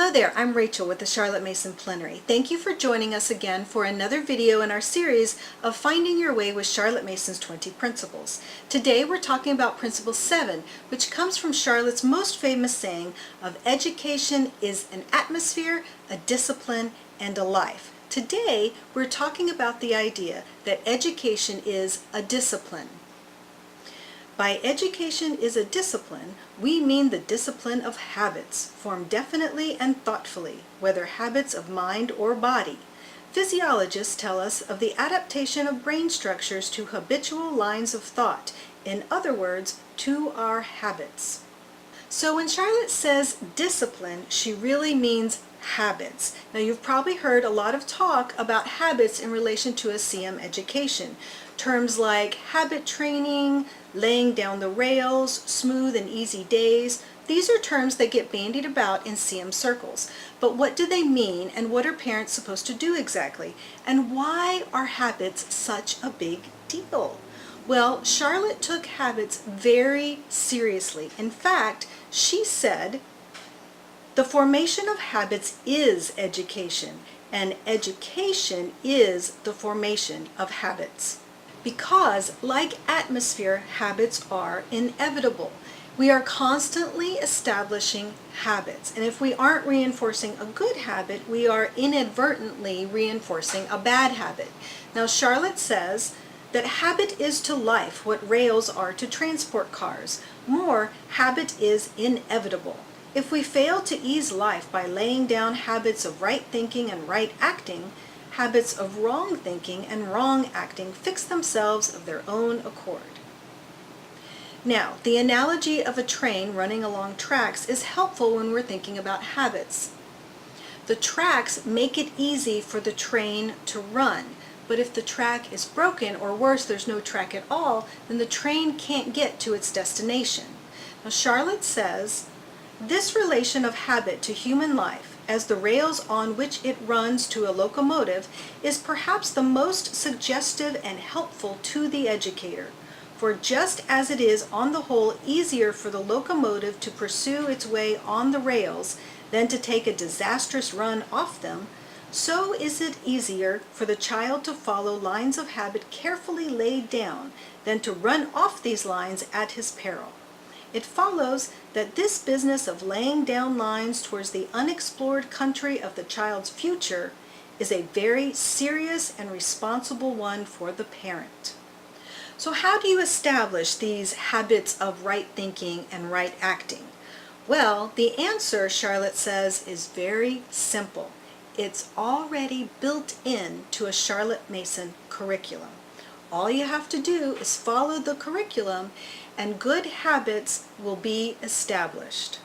Hello there, I'm Rachel with the Charlotte Mason Plenary. Thank you for joining us again for another video in our series of Finding Your Way with Charlotte Mason's 20 Principles. Today we're talking about Principle 7, which comes from Charlotte's most famous saying of education is an atmosphere, a discipline, and a life. Today we're talking about the idea that education is a discipline. By education is a discipline, we mean the discipline of habits, formed definitely and thoughtfully, whether habits of mind or body. Physiologists tell us of the adaptation of brain structures to habitual lines of thought, in other words, to our habits. So when Charlotte says discipline, she really means habits. Now you've probably heard a lot of talk about habits in relation to a CM education. Terms like habit training, laying down the rails, smooth and easy days. These are terms that get bandied about in CM circles. But what do they mean, and what are parents supposed to do exactly? And why are habits such a big deal? Well, Charlotte took habits very seriously. In fact, she said, the formation of habits is education, and education is the formation of habits. Because, like atmosphere, habits are inevitable. We are constantly establishing habits, and if we aren't reinforcing a good habit, we are inadvertently reinforcing a bad habit. Now, Charlotte says that habit is to life what rails are to transport cars. More, habit is inevitable. If we fail to ease life by laying down habits of right thinking and right acting, habits of wrong thinking and wrong acting fix themselves of their own accord. Now, the analogy of a train running along tracks is helpful when we're thinking about habits. The tracks make it easy for the train to run, but if the track is broken, or worse, there's no track at all, then the train can't get to its destination. Now, Charlotte says, this relation of habit to human life, as the rails on which it runs to a locomotive, is perhaps the most suggestive and helpful to the educator. For just as it is on the whole easier for the locomotive to pursue its way on the rails than to take a disastrous run off them, so is it easier for the child to follow lines of habit carefully laid down than to run off these lines at his peril. It follows that this business of laying down lines towards the unexplored country of the child's future is a very serious and responsible one for the parent. So how do you establish these habits of right thinking and right acting? Well, the answer, Charlotte says, is very simple. It's already built into a Charlotte Mason curriculum. All you have to do is follow the curriculum and good habits will be established.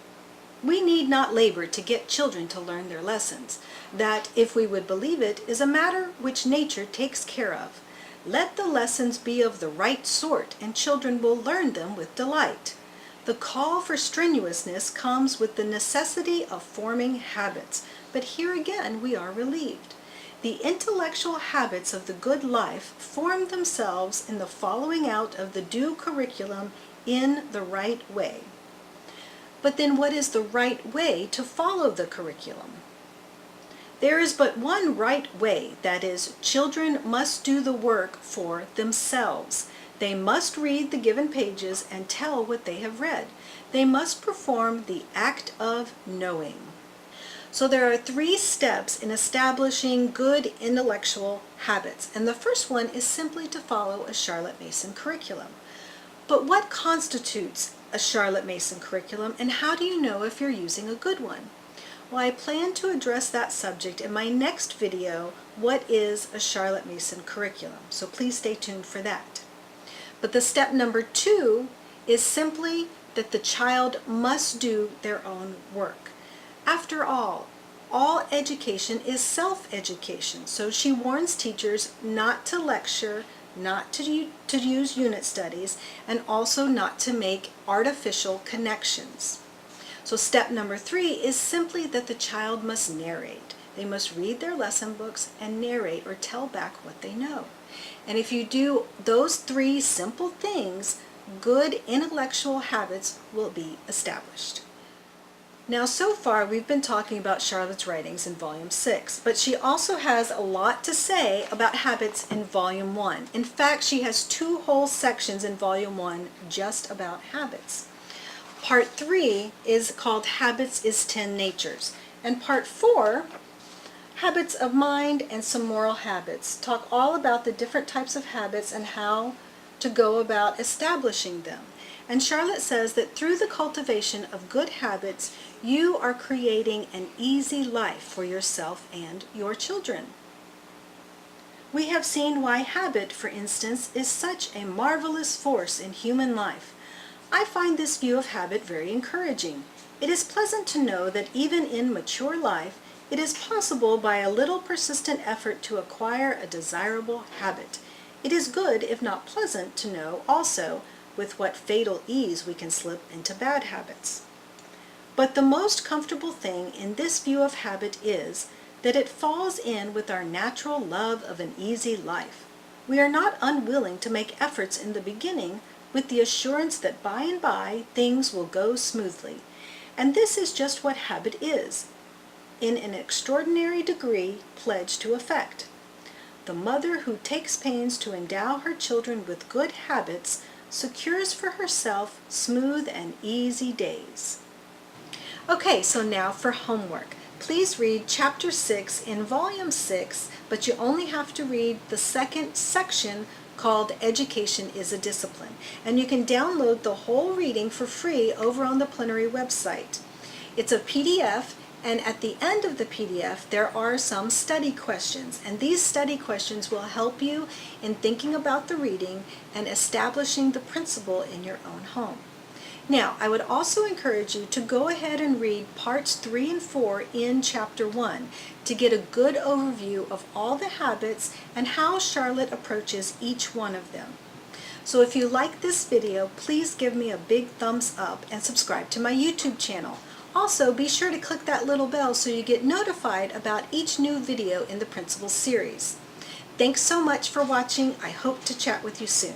We need not labor to get children to learn their lessons. That, if we would believe it, is a matter which nature takes care of. Let the lessons be of the right sort, and children will learn them with delight. The call for strenuousness comes with the necessity of forming habits, but here again we are relieved. The intellectual habits of the good life form themselves in the following out of the due curriculum in the right way. But then what is the right way to follow the curriculum? There is but one right way, that is, children must do the work for themselves. They must read the given pages and tell what they have read. They must perform the act of knowing. So there are 3 steps in establishing good intellectual habits, and the first one is simply to follow a Charlotte Mason curriculum. But what constitutes a Charlotte Mason curriculum, and how do you know if you're using a good one? Well, I plan to address that subject in my next video, What is a Charlotte Mason curriculum? So please stay tuned for that. But the step number 2 is simply that the child must do their own work. After all education is self-education, so she warns teachers not to lecture, not to use unit studies, and also not to make artificial connections. So step number 3 is simply that the child must narrate. They must read their lesson books and narrate or tell back what they know. And if you do those 3 simple things, good intellectual habits will be established. Now, so far we've been talking about Charlotte's writings in Volume 6, but she also has a lot to say about habits in Volume 1. In fact, she has 2 whole sections in Volume 1 just about habits. Part 3 is called Habits is 10 Natures, and Part 4, Habits of Mind and Some Moral Habits, talk all about the different types of habits and how to go about establishing them. And Charlotte says that through the cultivation of good habits, you are creating an easy life for yourself and your children. We have seen why habit, for instance, is such a marvelous force in human life. I find this view of habit very encouraging. It is pleasant to know that even in mature life, it is possible by a little persistent effort to acquire a desirable habit. It is good, if not pleasant, to know also with what fatal ease we can slip into bad habits. But the most comfortable thing in this view of habit is that it falls in with our natural love of an easy life. We are not unwilling to make efforts in the beginning with the assurance that by and by things will go smoothly. And this is just what habit is, in an extraordinary degree pledged to effect. The mother who takes pains to endow her children with good habits secures for herself smooth and easy days. Okay, so now for homework. Please read Chapter 6 in Volume 6, but you only have to read the second section called Education is a Discipline. And you can download the whole reading for free over on the Plenary website. It's a PDF, and at the end of the PDF there are some study questions, and these study questions will help you in thinking about the reading and establishing the principle in your own home. Now, I would also encourage you to go ahead and read parts 3 and 4 in Chapter 1 to get a good overview of all the habits and how Charlotte approaches each one of them. So if you like this video, please give me a big thumbs up and subscribe to my YouTube channel. Also, be sure to click that little bell so you get notified about each new video in the Principles series. Thanks so much for watching. I hope to chat with you soon.